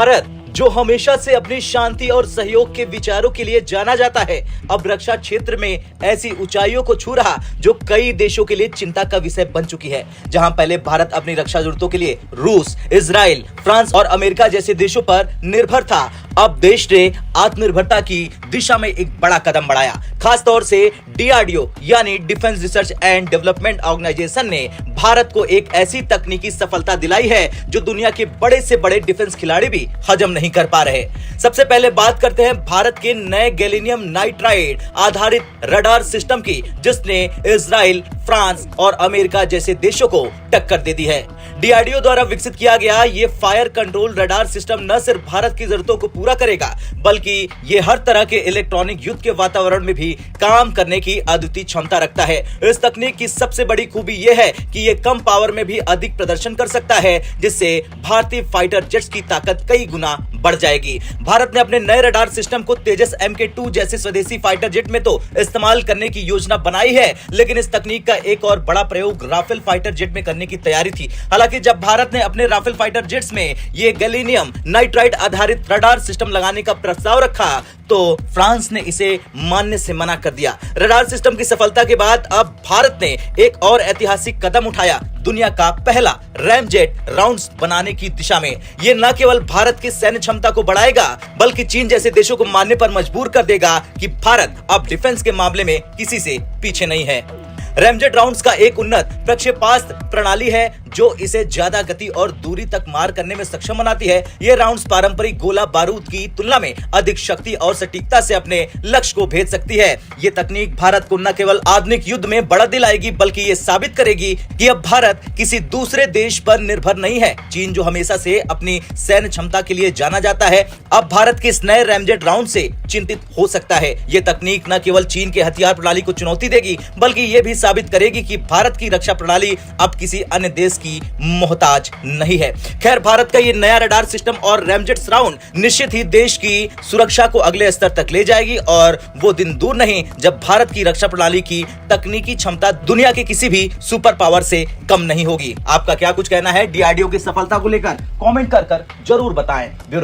भारत जो हमेशा से अपनी शांति और सहयोग के विचारों के लिए जाना जाता है, अब रक्षा क्षेत्र में ऐसी ऊंचाइयों को छू रहा जो कई देशों के लिए चिंता का विषय बन चुकी है। जहां पहले भारत अपनी रक्षा जरूरतों के लिए रूस, इजराइल, फ्रांस और अमेरिका जैसे देशों पर निर्भर था, अब देश ने आत्मनिर्भरता की दिशा में एक बड़ा कदम बढ़ाया। खास तौर से डीआरडीओ यानी defence research and development organisation ने भारत को एक ऐसी तकनीकी सफलता दिलाई है जो दुनिया के बड़े से बड़े डिफेंस खिलाड़ी भी हजम नहीं कर पा रहे। सबसे पहले बात करते हैं भारत के नए गैलियम नाइट्राइड आधारित रडार सिस्टम की, जिसने इजराइल, फ्रांस और अमेरिका जैसे देशों को टक्कर दे दी है। डीआरडीओ द्वारा विकसित किया गया ये फायर कंट्रोल रडार सिस्टम न सिर्फ भारत की जरूरतों को पूरा करेगा, बल्कि ये हर तरह के इलेक्ट्रॉनिक युद्ध के वातावरण में भी काम करने की अद्वितीय क्षमता रखता है। इस तकनीक की सबसे बड़ी खूबी यह है कि ये कम पावर में भी अधिक प्रदर्शन कर सकता है, जिससे भारतीय फाइटर जेट्स की ताकत कई गुना बढ़ जाएगी। भारत ने अपने नए रडार सिस्टम को तेजस MK2 जैसे स्वदेशी फाइटर जेट में तो इस्तेमाल करने की योजना बनाई है, लेकिन इस तकनीक का एक और बड़ा प्रयोग राफेल फाइटर जेट में करने की तैयारी थी। हालांकि जब भारत ने अपने राफेल फाइटर जेट्स में ये गैलियम नाइट्राइड आधारित रडार सिस्टम लगाने का प्रस्ताव रखा, तो फ्रांस ने इसे मानने से मना कर दिया। रडार सिस्टम की सफलता के बाद अब भारत ने एक और ऐतिहासिक कदम उठाया, दुनिया का पहला रैमजेट राउंड्स बनाने की दिशा में। ये न केवल भारत की सैन्य क्षमता को बढ़ाएगा, बल्कि चीन जैसे देशों को मानने पर मजबूर कर देगा कि भारत अब डिफेंस के मामले में किसी से पीछे नहीं है। रैमजेट राउंड्स का एक उन्नत प्रक्षेपास्त्र प्रणाली है जो इसे ज्यादा गति और दूरी तक मार करने में सक्षम बनाती है। ये राउंड्स पारंपरिक गोला बारूद की तुलना में अधिक शक्ति और सटीकता से अपने लक्ष्य को भेद सकती है। ये तकनीक भारत को न केवल आधुनिक युद्ध में बढ़त दिलाएगी, बल्कि ये साबित करेगी कि अब भारत किसी दूसरे देश पर निर्भर नहीं है। चीन जो हमेशा से अपनी सैन्य क्षमता के लिए जाना जाता है, अब भारत के इस नए रैमजेट राउंड से चिंतित हो सकता है। ये तकनीक न केवल चीन के हथियार प्रणाली को चुनौती देगी, बल्कि ये भी साबित करेगी कि भारत की रक्षा प्रणाली अब किसी अन्य देश की मोहताज नहीं है। खैर, भारत का ये नया रडार सिस्टम और रैमजेट्स राउंड निश्चित ही देश की सुरक्षा को अगले स्तर तक ले जाएगी, और वो दिन दूर नहीं जब भारत की रक्षा प्रणाली की तकनीकी क्षमता दुनिया के किसी भी सुपर पावर से कम नहीं होगी। आपका क्या कुछ कहना है डीआरडीओ की सफलता को लेकर? कमेंट कर जरूर बताएं।